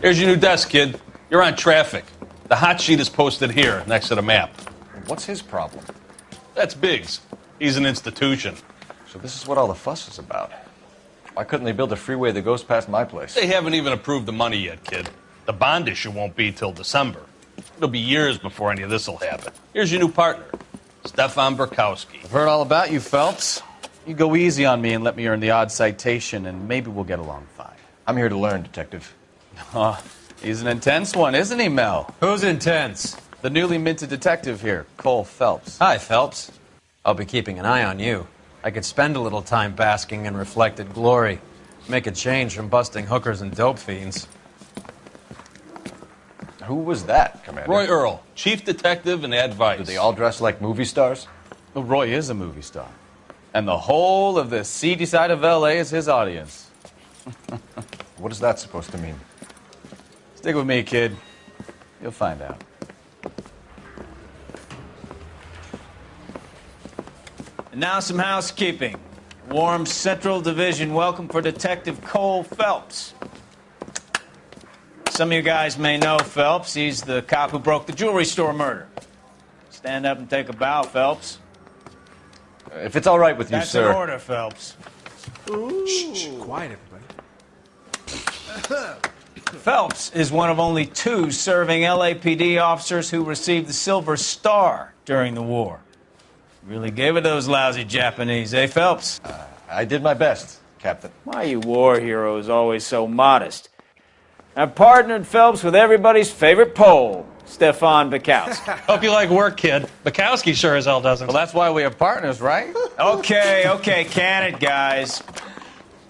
Here's your new desk, kid. You're on traffic. The hot sheet is posted here, next to the map. What's his problem? That's Biggs. He's an institution. So this is what all the fuss is about. Why couldn't they build a freeway that goes past my place? They haven't even approved the money yet, kid. The bond issue won't be till December. It'll be years before any of this will happen. Here's your new partner, Stefan Burkowski. I've heard all about you, Phelps. You go easy on me and let me earn the odd citation, and maybe we'll get along fine. I'm here to learn, Detective. Oh, he's an intense one, isn't he, Mel? Who's intense? The newly minted detective here, Cole Phelps. Hi, Phelps. I'll be keeping an eye on you. I could spend a little time basking in reflected glory. Make a change from busting hookers and dope fiends. Who was that, Commander? Roy Earl, chief detective and advice. Do they all dress like movie stars? Well, Roy is a movie star. And the whole of the seedy side of L.A. is his audience. What is that supposed to mean? Stick with me, kid. You'll find out. And now some housekeeping. Warm Central Division welcome for Detective Cole Phelps. Some of you guys may know Phelps. He's the cop who broke the jewelry store murder. Stand up and take a bow, Phelps. If it's all right with you, That's sir. That's an order, Phelps. Shh, quiet, everybody. Phelps is one of only 2 serving LAPD officers who received the Silver Star during the war. Really gave it to those lousy Japanese, eh, Phelps? I did my best, Captain. Why are you war heroes always so modest? I've partnered Phelps with everybody's favorite Pole, Stefan Burkowski. Hope you like work, kid. Bukowski sure as hell doesn't. Well, that's why we have partners, right? Okay, can it, guys.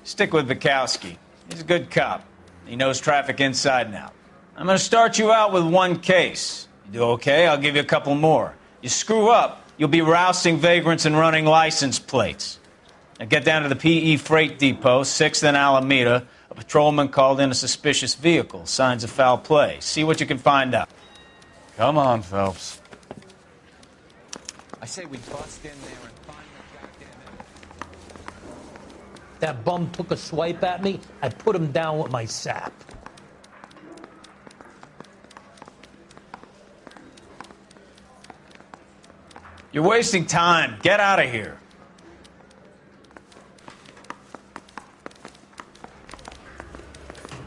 Stick with Burkowski. He's a good cop. He knows traffic inside and out. I'm going to start you out with 1 case. You do okay, I'll give you a couple more. You screw up, you'll be rousting vagrants and running license plates. Now get down to the PE Freight Depot, 6th and Alameda. A patrolman called in a suspicious vehicle. Signs of foul play. See what you can find out. Come on, Phelps. I say we bust in there and find the goddamn... That bum took a swipe at me. I put him down with my sap. You're wasting time. Get out of here.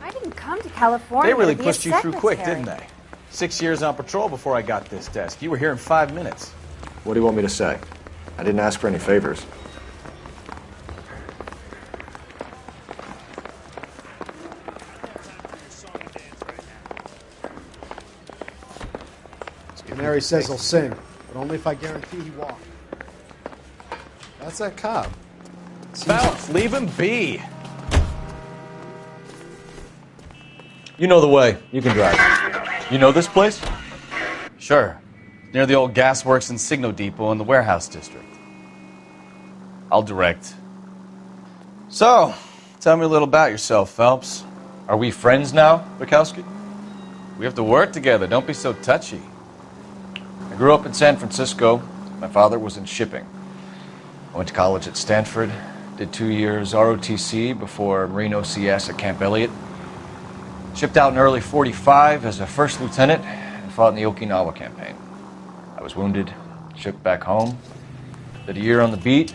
I didn't come to California. They really to be pushed a you through quick, secretary. didn't they? 6 years on patrol before I got this desk. You were here in 5 minutes. What do you want me to say? I didn't ask for any favors. Mary says he'll sing, but only if I guarantee he walks. That's that cop. Phelps, leave him be. You know the way. You can drive. You know this place? Sure. Near the old gasworks and signal depot in the warehouse district. I'll direct. So, tell me a little about yourself, Phelps. Are we friends now, Bukowski? We have to work together. Don't be so touchy. I grew up in San Francisco. My father was in shipping. I went to college at Stanford, did 2 years ROTC before Marine OCS at Camp Elliott. Shipped out in early '45 as a first lieutenant and fought in the Okinawa campaign. I was wounded, shipped back home, did a year on the beat.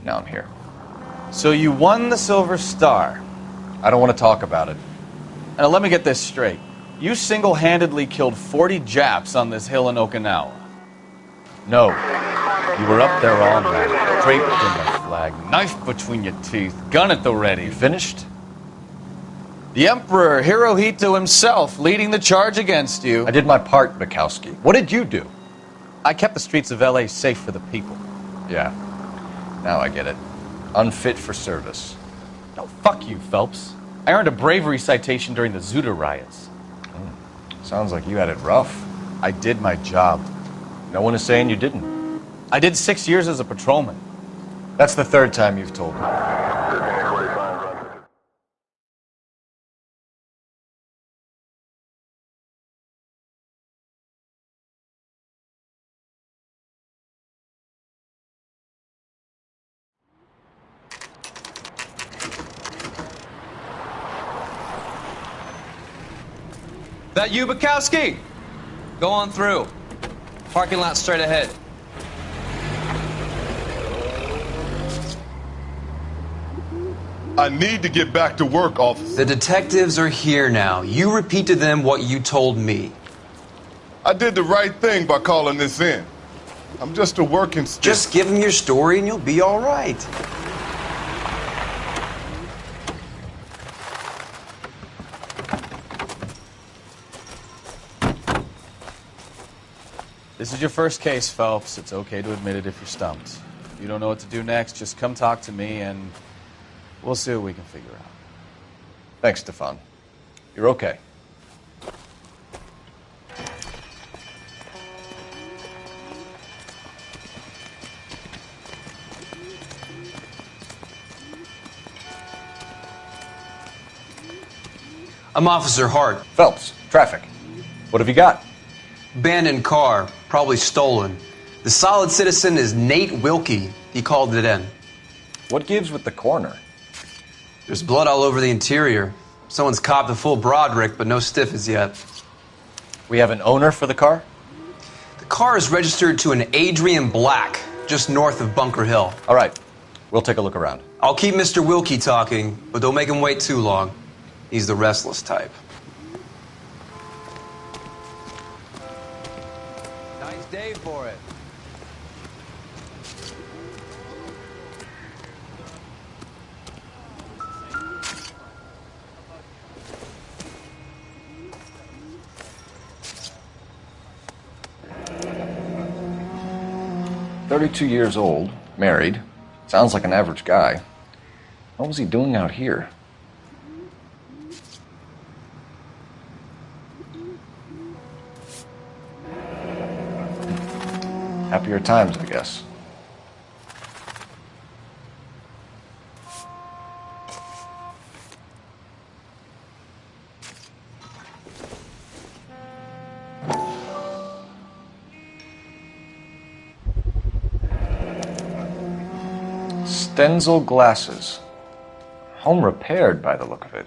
Now I'm here. So you won the Silver Star. I don't want to talk about it. Now let me get this straight. You single-handedly killed 40 Japs on this hill in Okinawa. No. You were up there all night, draped in the flag, knife between your teeth, gun at the ready. You finished? The Emperor Hirohito himself leading the charge against you. I did my part, Bukowski. What did you do? I kept the streets of L.A. safe for the people. Yeah. Now I get it. Unfit for service. No, fuck you, Phelps. I earned a bravery citation during the Zuda riots. Sounds like you had it rough. I did my job. No one is saying you didn't. I did 6 years as a patrolman. That's the third time you've told me. That you, Bukowski? Go on through. Parking lot straight ahead. I need to get back to work, officer. The detectives are here now. You repeat to them what you told me. I did the right thing by calling this in. I'm just a working stick. Just give them your story and you'll be all right. This is your first case, Phelps. It's okay to admit it if you're stumped. If you don't know what to do next, just come talk to me and we'll see what we can figure out. Thanks, Stefan. You're okay. I'm Officer Hart. Phelps, traffic. What have you got? Abandoned car, probably stolen. The solid citizen is Nate Wilkie. He called it in. What gives with the coroner? There's blood all over the interior. Someone's copped a full Broderick, but no stiff as yet. We have an owner for the car? The car is registered to an Adrian Black, just north of Bunker Hill. All right. We'll take a look around. I'll keep Mr. Wilkie talking, but don't make him wait too long. He's the restless type. Nice day for it. "32 years old, married. Sounds like an average guy. What was he doing out here?" Happier times, I guess. Stenzel glasses. Home repaired by the look of it.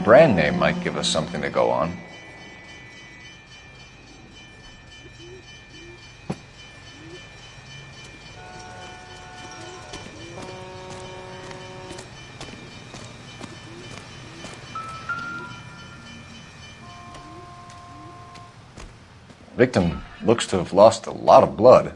Brand name might give us something to go on. Victim looks to have lost a lot of blood.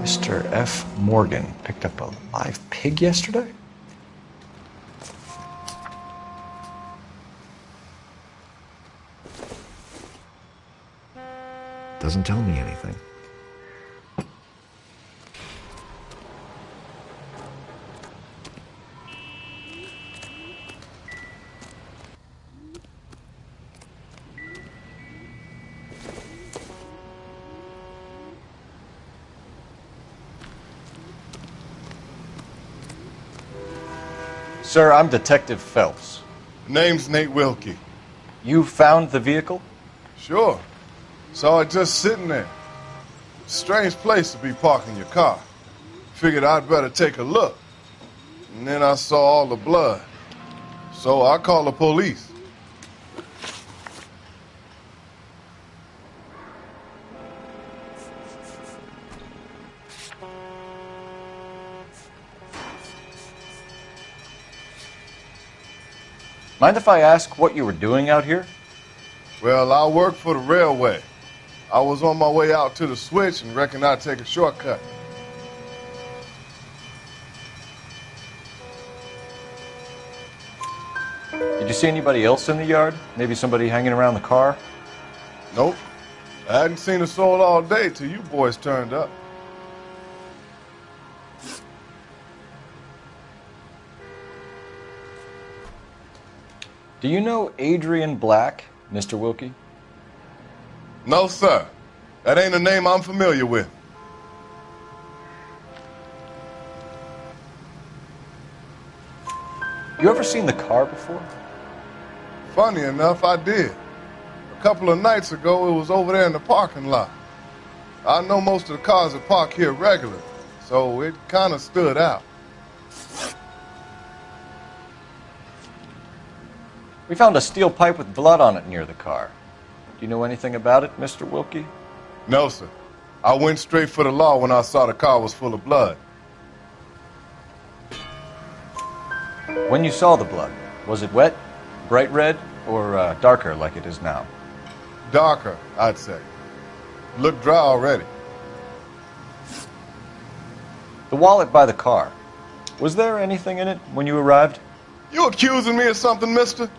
Mr. F. Morgan picked up a live pig yesterday? Doesn't tell me anything. Sir, I'm Detective Phelps. Name's Nate Wilkie. You found the vehicle? Sure. Saw it just sitting there. Strange place to be parking your car. Figured I'd better take a look. And then I saw all the blood. So I called the police. Mind if I ask what you were doing out here? Well, I work for the railway. I was on my way out to the switch and reckoned I'd take a shortcut. Did you see anybody else in the yard? Maybe somebody hanging around the car? Nope. I hadn't seen a soul all day till you boys turned up. Do you know Adrian Black, Mr. Wilkie? No, sir. That ain't a name I'm familiar with. You ever seen the car before? Funny enough, I did. A couple of nights ago, it was over there in the parking lot. I know most of the cars that park here regularly, so it kind of stood out. We found a steel pipe with blood on it near the car. Do you know anything about it, Mr. Wilkie? No, sir. I went straight for the law when I saw the car was full of blood. When you saw the blood, was it wet, bright red, or darker like it is now? Darker, I'd say. Looked dry already. The wallet by the car, was there anything in it when you arrived? You accusing me of something, mister?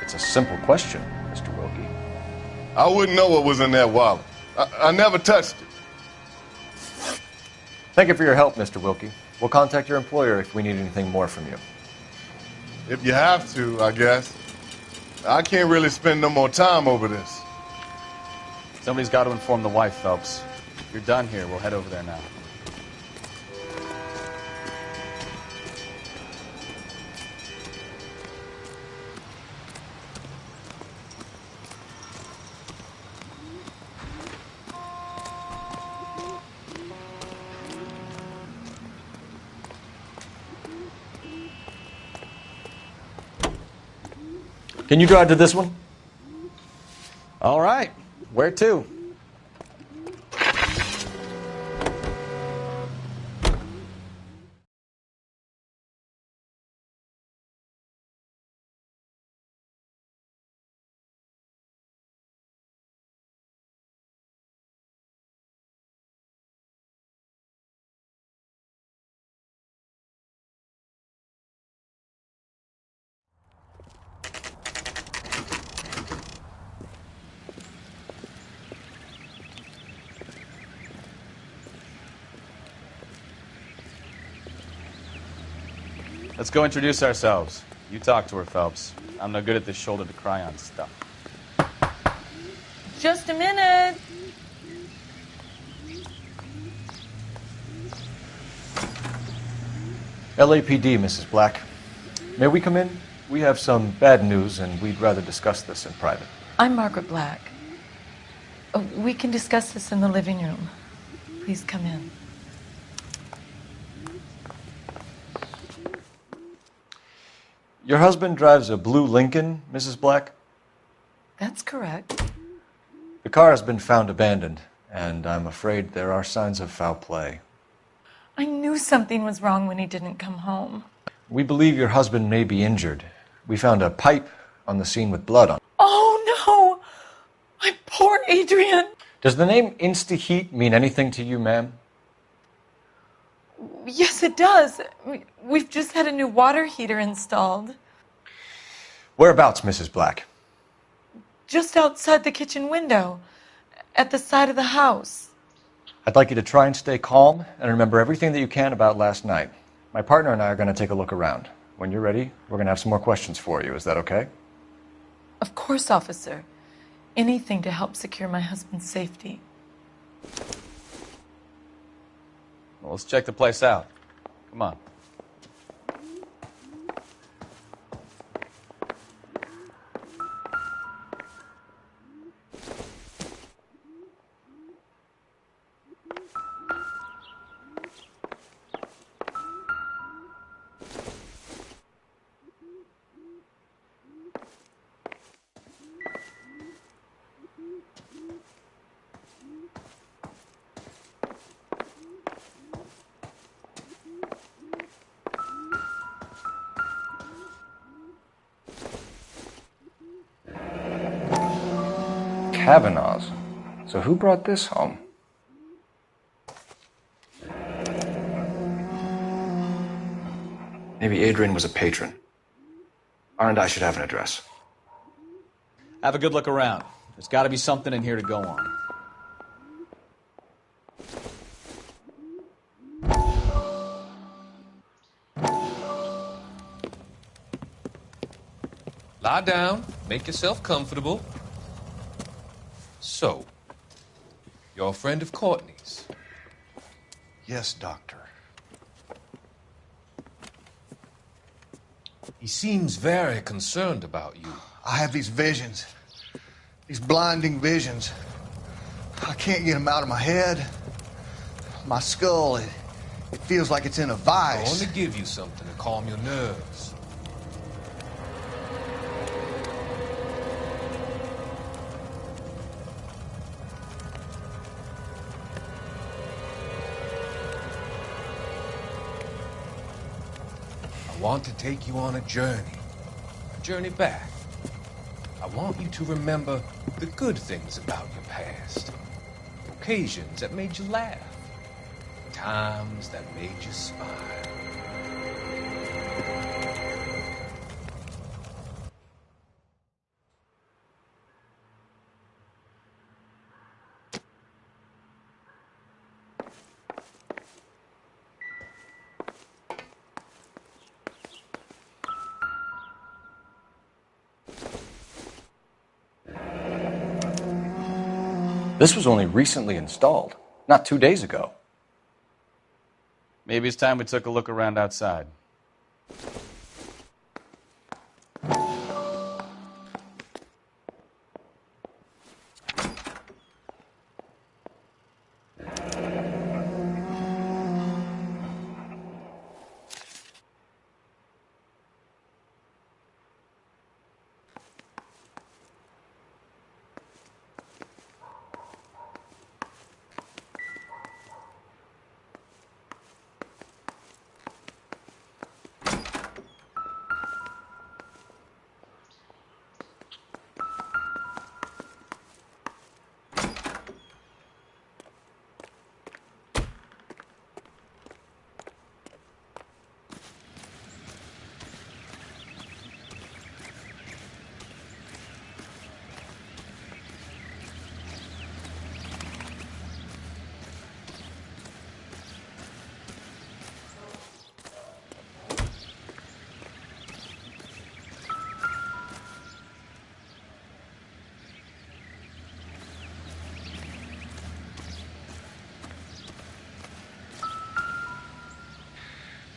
It's a simple question, Mr. Wilkie. I wouldn't know what was in that wallet. I never touched it. Thank you for your help, Mr. Wilkie. We'll contact your employer if we need anything more from you. If you have to, I guess. I can't really spend no more time over this. Somebody's got to inform the wife, Phelps. If you're done here, we'll head over there now. Can you drive to this one? All right. Where to? Let's go introduce ourselves. You talk to her, Phelps. I'm no good at this shoulder to cry on stuff. Just a minute. LAPD, Mrs. Black. May we come in? We have some bad news, and we'd rather discuss this in private. I'm Margaret Black. We can discuss this in the living room. Please come in. Your husband drives a blue Lincoln, Mrs. Black? That's correct. The car has been found abandoned, and I'm afraid there are signs of foul play. I knew something was wrong when he didn't come home. We believe your husband may be injured. We found a pipe on the scene with blood on it. Oh, no! My poor Adrian! Does the name Insta-Heat mean anything to you, ma'am? Yes, it does. We've just had a new water heater installed. Whereabouts, Mrs. Black? Just outside the kitchen window, at the side of the house. I'd like you to try and stay calm and remember everything that you can about last night. My partner and I are going to take a look around. When you're ready, we're going to have some more questions for you. Is that okay? Of course, officer. Anything to help secure my husband's safety. Well, let's check the place out. Come on. Kavanaugh's. So who brought this home? Maybe Adrian was a patron. R&I should have an address. Have a good look around. There's got to be something in here to go on. Lie down, make yourself comfortable. So, you're a friend of Courtney's? Yes, Doctor. He seems very concerned about you. I have these visions. These blinding visions. I can't get them out of my head. My skull, it feels like it's in a I vice. want to give you something to calm your nerves. I want to take you on a journey back. I want you to remember the good things about your past, occasions that made you laugh, times that made you smile. This was only recently installed, not 2 days ago. Maybe it's time we took a look around outside.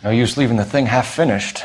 No use leaving the thing half finished.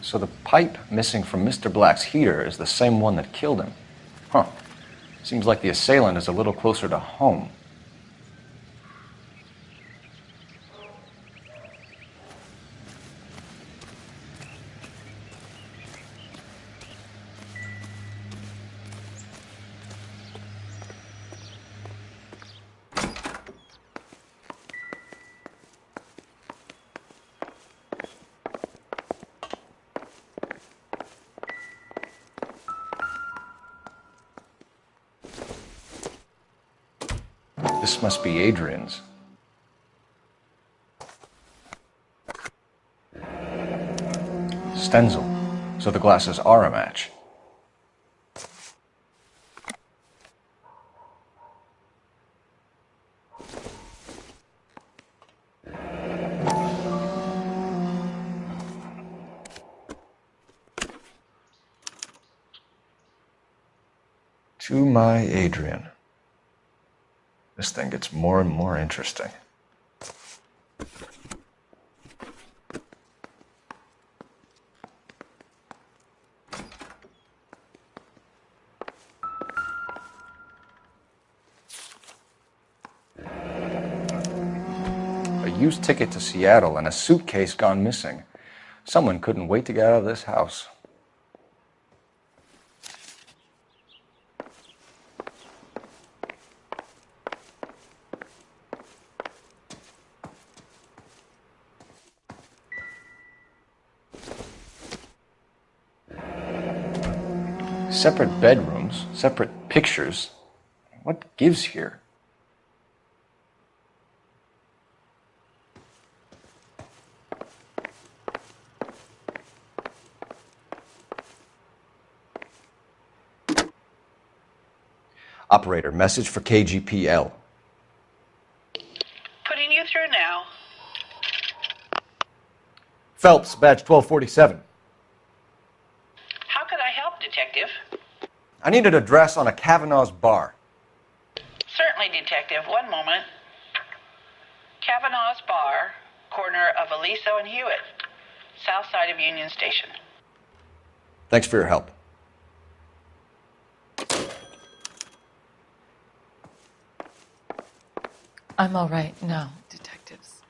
So the pipe missing from Mr. Black's heater is the same one that killed him. Huh. Seems like the assailant is a little closer to home. This must be Adrian's. Stenzel. So the glasses are a match. To my Adrian. This thing gets more and more interesting. used ticket to Seattle, and a suitcase gone missing. Someone couldn't wait to get out of this house. Separate bedrooms, separate pictures. What gives here? Operator, message for KGPL. Putting you through now. Phelps, badge 1247. How could I help, Detective? I need an address on a Kavanaugh's bar. Certainly, Detective. One moment. Kavanaugh's Bar, corner of Aliso and Hewitt, south side of Union Station. Thanks for your help. I'm all right now, detectives.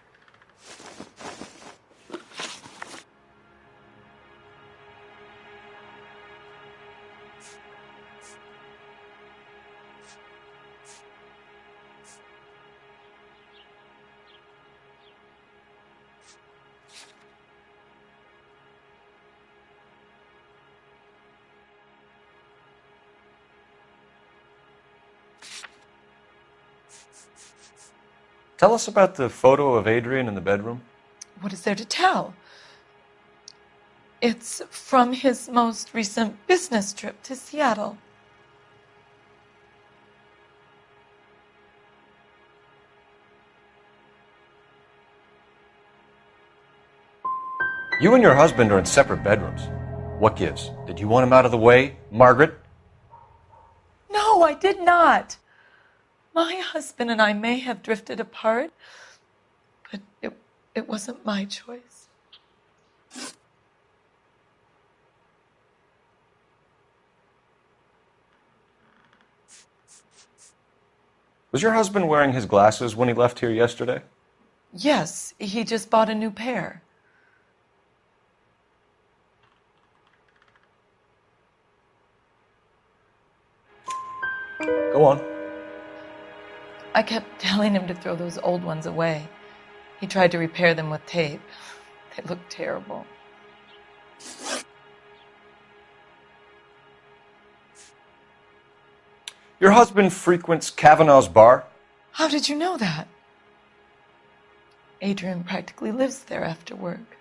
Tell us about the photo of Adrian in the bedroom. What is there to tell? It's from his most recent business trip to Seattle. You and your husband are in separate bedrooms. What gives? Did you want him out of the way, Margaret? No, I did not. My husband and I may have drifted apart, but it wasn't my choice. Was your husband wearing his glasses when he left here yesterday? Yes, he just bought a new pair. Go on. I kept telling him to throw those old ones away. He tried to repair them with tape. They looked terrible. Your husband frequents Kavanaugh's bar? How did you know that? Adrian practically lives there after work.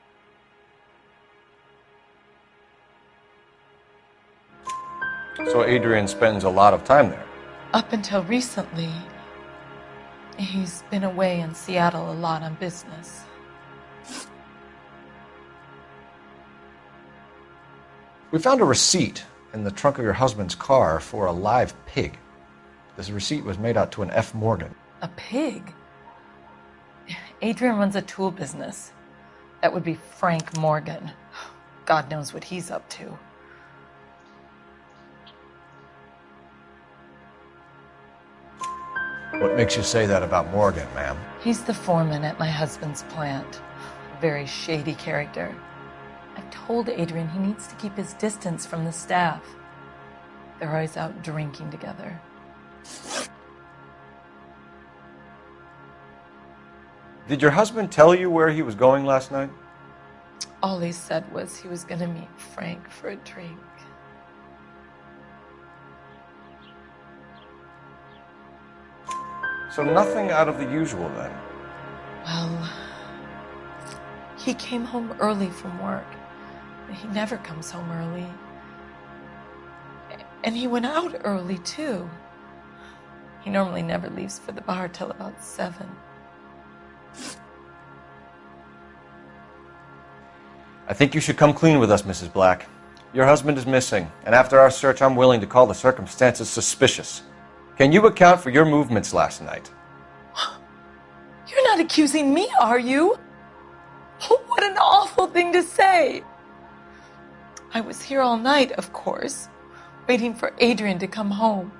So Adrian spends a lot of time there. Up until recently, he's been away in Seattle a lot on business. We found a receipt in the trunk of your husband's car for a live pig. This receipt was made out to an F. Morgan. A pig? Adrian runs a tool business. That would be Frank Morgan. God knows what he's up to. What makes you say that about Morgan, ma'am? He's the foreman at my husband's plant. A very shady character. I've told Adrian he needs to keep his distance from the staff. They're always out drinking together. Did your husband tell you where he was going last night? All he said was he was going to meet Frank for a drink. So nothing out of the usual then? Well, he came home early from work. He never comes home early. And he went out early, too. He normally never leaves for the bar till about 7. I think you should come clean with us, Mrs. Black. Your husband is missing, and after our search, I'm willing to call the circumstances suspicious. Can you account for your movements last night? You're not accusing me, are you? What an awful thing to say. I was here all night, of course, waiting for Adrian to come home.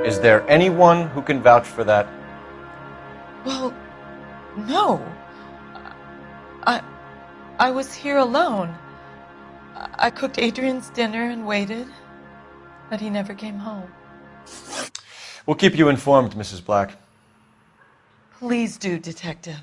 Is there anyone who can vouch for that? Well, no. I was here alone. I cooked Adrian's dinner and waited, but he never came home. We'll keep you informed, Mrs. Black. Please do, Detective.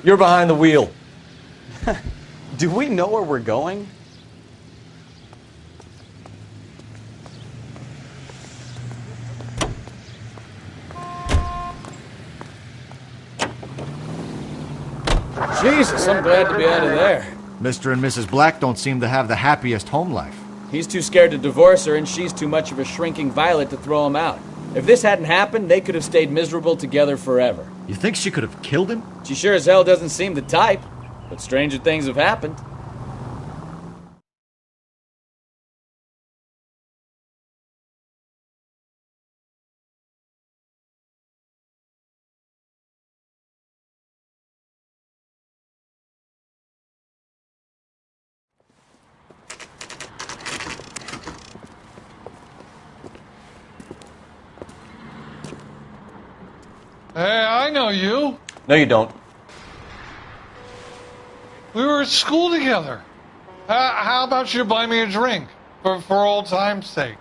You're behind the wheel. Do we know where we're going? Jesus, I'm glad to be out of there. Mr. and Mrs. Black don't seem to have the happiest home life. He's too scared to divorce her, and she's too much of a shrinking violet to throw him out. If this hadn't happened, they could have stayed miserable together forever. You think she could have killed him? She sure as hell doesn't seem the type, but stranger things have happened. Hey, I know you. No, you don't. We were at school together. How about you buy me a drink for old time's sake?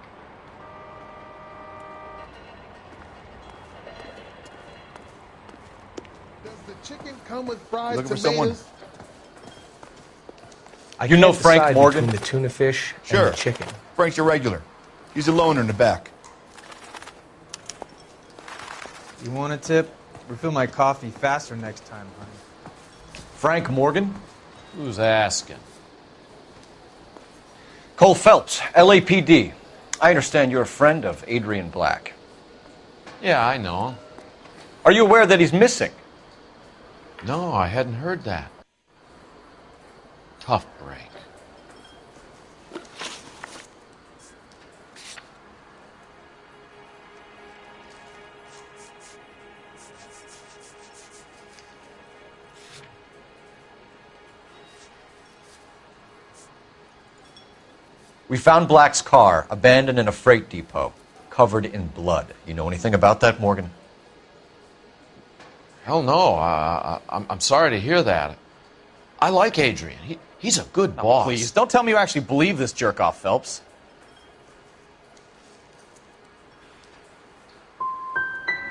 Does the chicken come with fried Looking for tomatoes? someone? You know Frank Morgan? The tuna fish Sure. and the chicken. Frank's a regular. He's a loner in the back. You want a tip? Refill my coffee faster next time, honey. Frank Morgan? Who's asking? Cole Phelps, LAPD. I understand you're a friend of Adrian Black. Yeah, I know him. Are you aware that he's missing? No, I hadn't heard that. Tough break. We found Black's car abandoned in a freight depot, covered in blood. You know anything about that, Morgan? Hell no. I'm sorry to hear that. I like Adrian. He's a good boss. Please, don't tell me you actually believe this jerk-off, Phelps.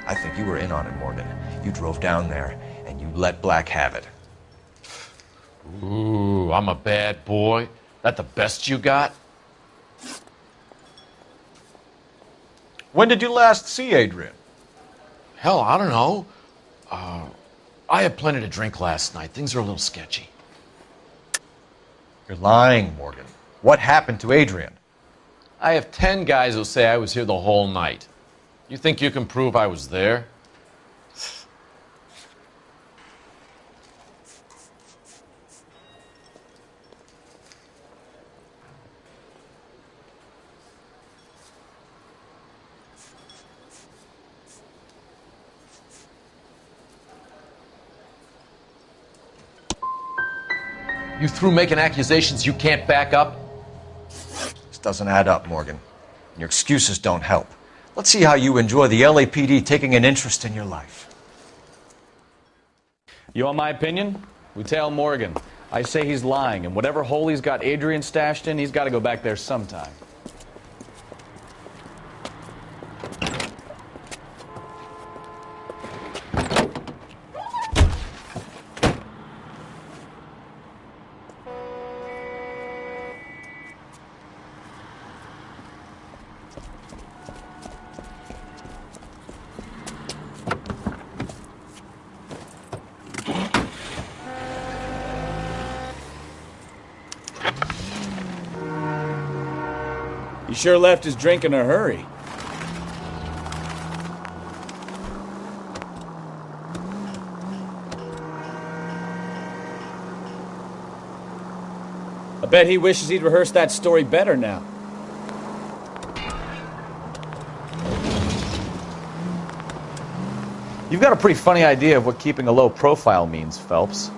I think you were in on it, Morgan. You drove down there, and you let Black have it. Ooh, I'm a bad boy. That the best you got? When did you last see Adrian? Hell, I don't know. I had plenty to drink last night. Things are a little sketchy. You're lying, Morgan. What happened to Adrian? I have 10 guys who'll say I was here the whole night. You think you can prove I was there? You through making accusations you can't back up? This doesn't add up, Morgan. Your excuses don't help. Let's see how you enjoy the LAPD taking an interest in your life. You want my opinion? We tell Morgan. I say he's lying, and whatever hole he's got Adrian stashed in, he's got to go back there sometime. He sure left his drink in a hurry. bet he wishes he'd rehearsed that story better now. You've got a pretty funny idea of what keeping a low profile means, Phelps.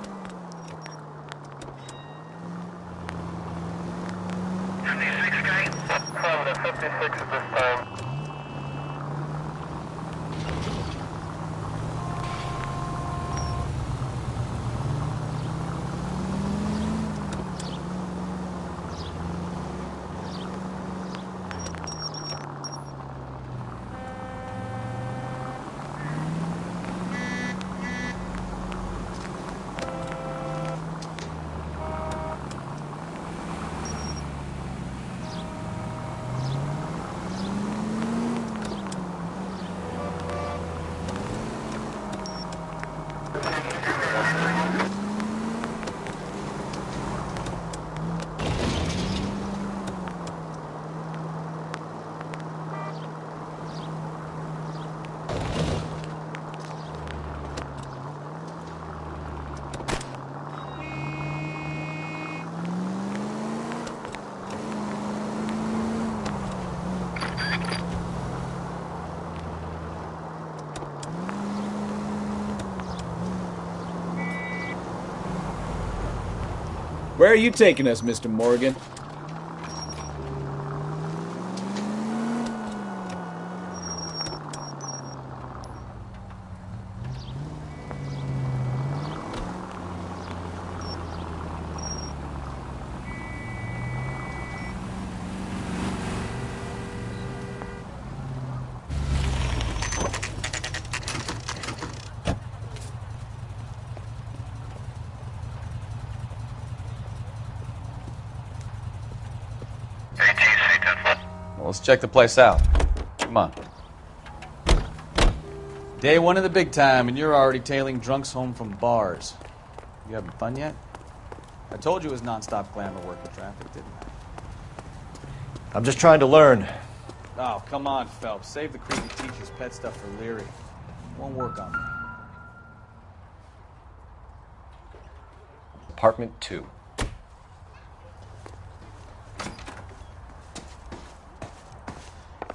Where are you taking us, Mr. Morgan? Well, let's check the place out. Come on. Day one of the big time, and you're already tailing drunks home from bars. You having fun yet? I told you it was non-stop glamour work with traffic, didn't I? I'm just trying to learn. Oh, come on, Phelps. Save the creepy teacher's pet stuff for Leary. Won't work on me. Apartment 2.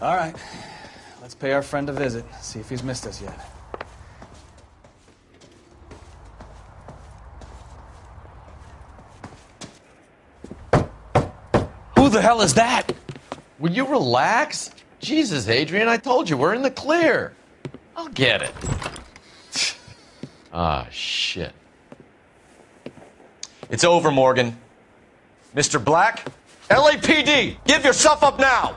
All right. Let's pay our friend a visit. See if he's missed us yet. Who the hell is that? Will you relax? Jesus, Adrian, I told you, we're in the clear. I'll get it. Ah, shit. It's over, Morgan. Mr. Black, LAPD, give yourself up now!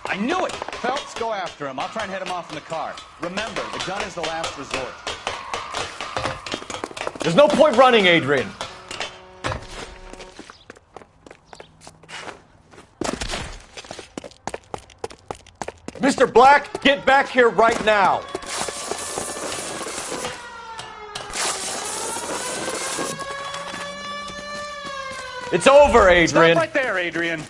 I knew it! Phelps, go after him. I'll try and head him off in the car. Remember, the gun is the last resort. There's no point running, Adrian. Mr. Black, get back here right now. It's over, Adrian. Stop right there, Adrian.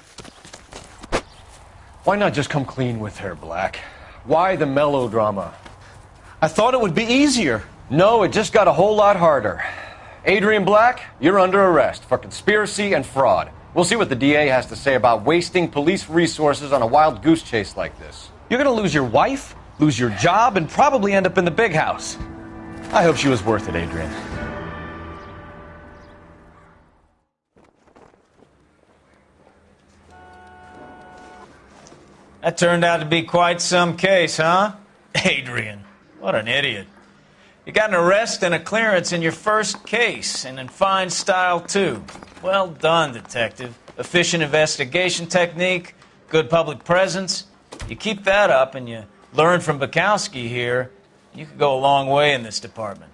Why not just come clean with her, Black? Why the melodrama? I thought it would be easier. No, it just got a whole lot harder. Adrian Black, you're under arrest for conspiracy and fraud. We'll see what the DA has to say about wasting police resources on a wild goose chase like this. You're gonna lose your wife, lose your job, and probably end up in the big house. I hope she was worth it, Adrian. That turned out to be quite some case, huh? Adrian, what an idiot. You got an arrest and a clearance in your first case, and in fine style, too. Well done, detective. Efficient investigation technique, good public presence. You keep that up and you learn from Bukowski here, you could go a long way in this department.